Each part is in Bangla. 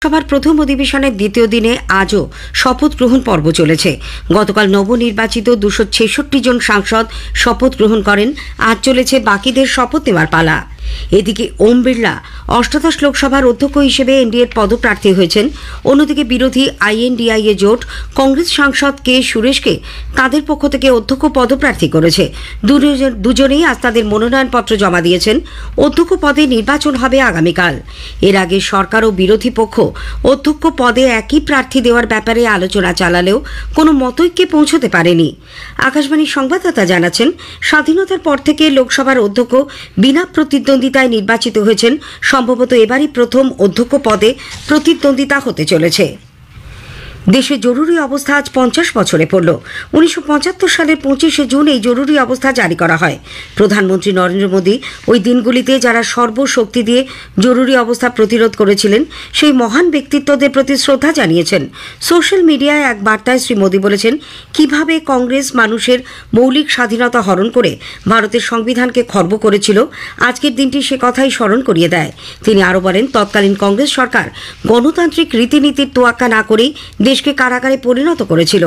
সভার প্রথম অধিবেশনের দ্বিতীয় দিনে আজও শপথ গ্রহণ পর্ব চলেছে। গতকাল নবনির্বাচিত 266 জন সাংসদ শপথ গ্রহণ করেন। আজ চলেছে বাকিদের শপথ নেওয়ার পালা। এদিকে ওম বিড়লা অষ্টাদশ লোকসভার অধ্যক্ষ হিসেবে এনডিএর পদপ্রার্থী হয়েছেন। অন্যদিকে বিরোধী আইএনডিআইএ জোট কংগ্রেস সাংসদ কে সুরেশকে তাদের পক্ষ থেকে অধ্যক্ষ পদপ্রার্থী করেছে। দুজনেই আজ তাদের মনোনয়নপত্র জমা দিয়েছেন। অধ্যক্ষ পদে নির্বাচন হবে আগামীকাল। এর আগে সরকার ও বিরোধী পক্ষ অধ্যক্ষ পদে একই প্রার্থী দেওয়ার ব্যাপারে আলোচনা চালালেও কোনো মতৈক্যে পৌঁছতে পারেনি। আকাশবাণীর সংবাদদাতা জানাচ্ছেন, স্বাধীনতার পর থেকে লোকসভার অধ্যক্ষ বিনা প্রতিদ্বন্দ্বিতায় নির্বাচিত হয়েছেন। সম্ভবত এবারই প্রথম অধ্যক্ষ পদে প্রতিদ্বন্দ্বিতা হতে চলেছে। দেশে জরুরি অবস্থা আজ 50 বছরে পড়ল। 1975 সালের 25শে জুন এই জরুরি অবস্থা জারি করা হয়। প্রধানমন্ত্রী নরেন্দ্র মোদী ওই দিনগুলিতে যারা সর্বশক্তি দিয়ে জরুরি অবস্থা প্রতিরোধ করেছিলেন সেই মহান ব্যক্তিত্বদের প্রতি শ্রদ্ধা জানিয়েছেন। সোশ্যাল মিডিয়ায় এক বার্তায় শ্রী মোদী বলেছেন, কিভাবে কংগ্রেস মানুষের মৌলিক স্বাধীনতা হরণ করে ভারতের সংবিধানকে খর্ব করেছিল, আজকের দিনটি সে কথাই স্মরণ করিয়ে দেয়। তিনি আরও বলেন, তৎকালীন কংগ্রেস সরকার গণতান্ত্রিক রীতিনীতির তোয়াক্কা না করেই দেশকে কারাগারে পরিণত করেছিল।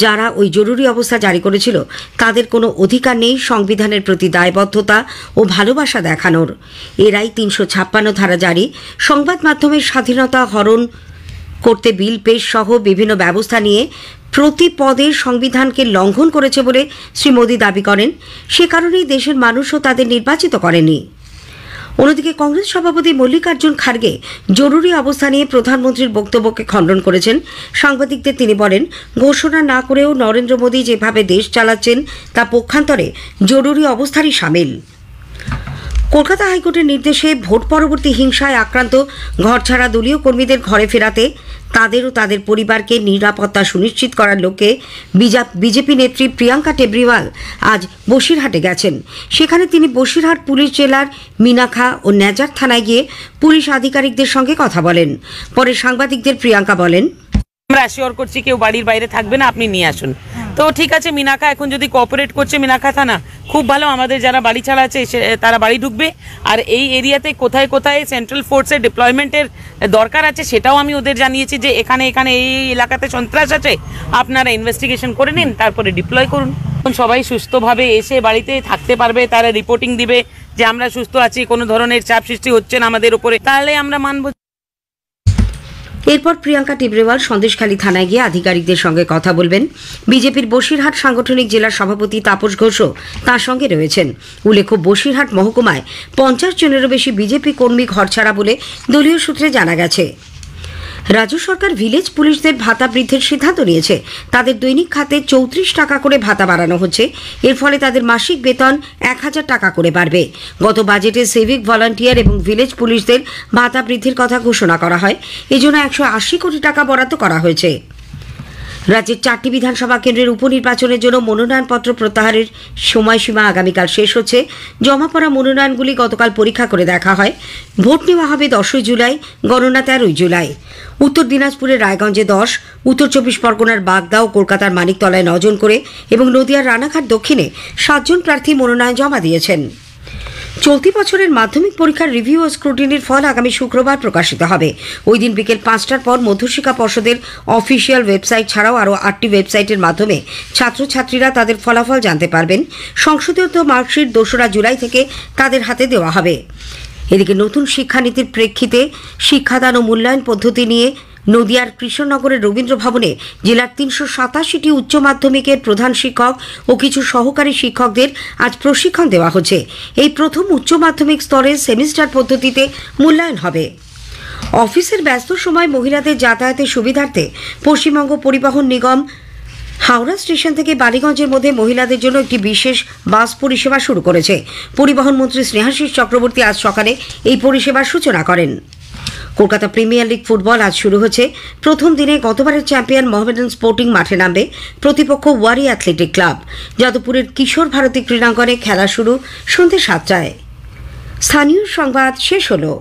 যারা ওই জরুরি অবস্থা জারি করেছিল তাদের কোনো অধিকার নেই সংবিধানের প্রতি দায়বদ্ধতা ও ভালোবাসা দেখানোর। এরাই 356 ধারা জারি, সংবাদ মাধ্যমের স্বাধীনতা হরণ করতে বিল পেশ সহ বিভিন্ন ব্যবস্থা নিয়ে প্রতি পদে সংবিধানকে লঙ্ঘন করেছে বলে শ্রী মোদী দাবি করেন। সে কারণেই দেশের মানুষও তাদের নির্বাচিত করেনি। অন্যদিকে কংগ্রেস সভাপতি মল্লিকার্জুন খার্গে জরুরি অবস্থা নিয়ে প্রধানমন্ত্রীর বক্তব্যকে খণ্ডন করেছেন। সাংবাদিকদের তিনি বলেন, ঘোষণা না করেও নরেন্দ্র মোদী যেভাবে দেশ চালাচ্ছেন তা পক্ষান্তরে জরুরি অবস্থারই শামিল। কলকাতা হাইকোর্টের নির্দেশে ভোট পরবর্তী হিংসায় আক্রান্ত ঘরছাড়া দলীয় কর্মীদের ঘরে ফেরাতে তাদের ও তাদের পরিবারকে নিরাপত্তা সুনিশ্চিত করার লক্ষ্যে বিজেপি নেত্রী প্রিয়াঙ্কা টেবরিওয়াল আজ বসিরহাটে গেছেন। সেখানে তিনি বসিরহাট পুলিশ জেলার মিনাখা ও নেজার থানায় গিয়ে পুলিশ আধিকারিকদের সঙ্গে কথা বলেন। পরে সাংবাদিকদের প্রিয়াঙ্কা বলেন, আমরা অ্যাসিওর করছি কেউ বাড়ির বাইরে থাকবে না, আপনি নিয়ে আসুন। তো ঠিক আছে, মিনাখা এখন যদি কোঅপারেট করছে মিনাখা থানা, খুব ভালো। আমাদের যারা বাড়ি ছাড়া আছে তারা বাড়ি ঢুকবে। আর এই এরিয়াতে কোথায় কোথায় সেন্ট্রাল ফোর্সের ডিপ্লয়মেন্টের দরকার আছে সেটাও আমি ওদের জানিয়েছি যে এখানে এখানে এই এলাকাতে সন্ত্রাস আছে, আপনারা ইনভেস্টিগেশন করে নিন, তারপরে ডিপ্লয় করুন। সবাই সুস্থভাবে এসে বাড়িতে থাকতে পারবে, তারা রিপোর্টিং দিবে যে আমরা সুস্থ আছি, কোনো ধরনের চাপ সৃষ্টি হচ্ছে না আমাদের উপরে, তাহলে আমরা মানব। এরপর প্রিয়াঙ্কা টেবরিওয়াল সন্দেশখালী থানায় গিয়ে আধিকারিকদের সঙ্গে কথা বলবেন। বিজেপির বসিরহাট সাংগঠনিক জেলার সভাপতি তাপস ঘোষও তার সঙ্গে রয়েছেন। উল্লেখ্য, বসিরহাট মহকুমায় 50 জনেরও বেশি বিজেপি কর্মী ঘরছাড়া বলে দলীয় সূত্রে জানা গেছে। রাজ্য সরকার ভিলেজ পুলিশদের ভাতা বৃদ্ধির সিদ্ধান্ত নিয়েছে। তাদের দৈনিক খাতে 34 টাকা করে ভাতা বাড়ানো হচ্ছে। এর ফলে তাদের মাসিক বেতন 1000 টাকা করে বাড়বে। গত বাজেটে সিভিক ভলান্টিয়ার এবং ভিলেজ পুলিশদের ভাতা বৃদ্ধির কথা ঘোষণা করা হয়। এজন্য 180 কোটি টাকা বরাদ্দ করা হয়েছে। রাজ্যের 4টি বিধানসভা কেন্দ্রের উপনির্বাচনের জন্য মনোনয়নপত্র প্রত্যাহারের সময়সীমা আগামীকাল শেষ হচ্ছে। জমা পড়া মনোনয়নগুলি গতকাল পরীক্ষা করে দেখা হয়। ভোট নেওয়া হবে 10 জুলাই, গণনা 13 জুলাই। উত্তর দিনাজপুরের রায়গঞ্জে 10, উত্তর 24 পরগনার বাগদা ও কলকাতার মানিকতলায় 9 জন করে এবং নদিয়ার রানাঘাট দক্ষিণে 7 জন প্রার্থী মনোনয়ন জমা দিয়েছেন। চলতি বছরের মাধ্যমিক পরীক্ষার রিভিউ ও স্ক্রুটিনির ফল আগামী শুক্রবার প্রকাশিত হবে। ওই দিন বিকেল 5টার পর মধ্যশিক্ষা পর্ষদের অফিসিয়াল ওয়েবসাইট ছাড়াও আরও 8টি ওয়েবসাইটের মাধ্যমে ছাত্রছাত্রীরা তাদের ফলাফল জানতে পারবেন। সংশোধিত মার্কশিট 2রা জুলাই থেকে তাদের হাতে দেওয়া হবে। এদিকে নতুন শিক্ষানীতির প্রেক্ষিতে শিক্ষাদান ও মূল্যায়ন পদ্ধতি নিয়ে নদিয়ার কৃষ্ণনগরের রবীন্দ্র ভবনে জেলার 387টি উচ্চ মাধ্যমিকের প্রধান শিক্ষক ও কিছু সহকারী শিক্ষকদের আজ প্রশিক্ষণ দেওয়া হচ্ছে। এই প্রথম উচ্চ মাধ্যমিক স্তরে সেমিস্টার পদ্ধতিতে মূল্যায়ন হবে। অফিসের ব্যস্ত সময় মহিলাদের যাতায়াতের সুবিধার্থে পশ্চিমবঙ্গ পরিবহন নিগম হাওড়া স্টেশন থেকে বালিগঞ্জের মধ্যে মহিলাদের জন্য একটি বিশেষ বাস পরিষেবা শুরু করেছে। পরিবহন মন্ত্রী স্নেহাশিস চক্রবর্তী আজ সকালে এই পরিষেবার সূচনা করেন। কলকাতা প্রিমিয়ার লিগ ফুটবল আজ শুরু হচ্ছে। প্রথম দিনে গতবারের চ্যাম্পিয়ন মোহামেডান স্পোর্টিং মাঠে নামবে। প্রতিপক্ষ ওয়ারি অ্যাথলেটিক ক্লাব। যাদবপুরের কিশোর ভারতী ক্রীড়াঙ্গনে খেলা শুরু সন্ধ্যে 7টায়। স্থানীয় সংবাদ শেষ হলো।